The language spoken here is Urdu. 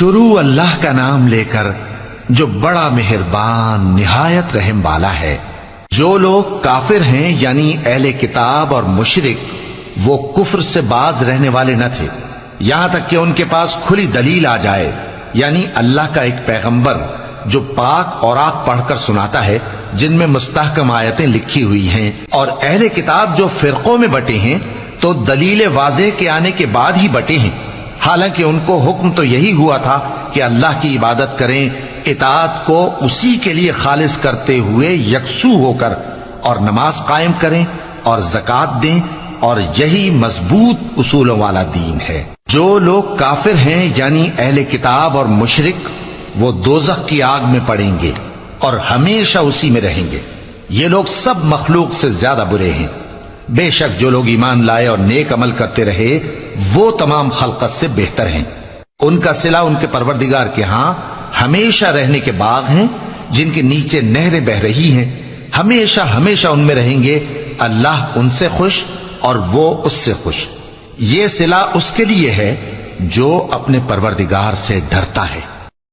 شروع اللہ کا نام لے کر جو بڑا مہربان نہایت رحم والا ہے۔ جو لوگ کافر ہیں یعنی اہل کتاب اور مشرک، وہ کفر سے باز رہنے والے نہ تھے یہاں تک کہ ان کے پاس کھلی دلیل آ جائے، یعنی اللہ کا ایک پیغمبر جو پاک اوراق پڑھ کر سناتا ہے جن میں مستحکم آیتیں لکھی ہوئی ہیں، اور اہل کتاب جو فرقوں میں بٹے ہیں تو دلیل واضح کے آنے کے بعد ہی بٹے ہیں، حالانکہ ان کو حکم تو یہی ہوا تھا کہ اللہ کی عبادت کریں، اطاعت کو اسی کے لیے خالص کرتے ہوئے یکسو ہو کر، اور نماز قائم کریں اور زکوٰۃ دیں، اور یہی مضبوط اصولوں والا دین ہے۔ جو لوگ کافر ہیں یعنی اہل کتاب اور مشرک، وہ دوزخ کی آگ میں پڑیں گے اور ہمیشہ اسی میں رہیں گے۔ یہ لوگ سب مخلوق سے زیادہ برے ہیں۔ بے شک جو لوگ ایمان لائے اور نیک عمل کرتے رہے وہ تمام خلقت سے بہتر ہیں۔ ان کا صلہ ان کے پروردگار کے ہاں ہمیشہ رہنے کے باغ ہیں جن کے نیچے نہریں بہ رہی ہیں، ہمیشہ ہمیشہ ان میں رہیں گے۔ اللہ ان سے خوش اور وہ اس سے خوش۔ یہ صلہ اس کے لیے ہے جو اپنے پروردگار سے ڈرتا ہے۔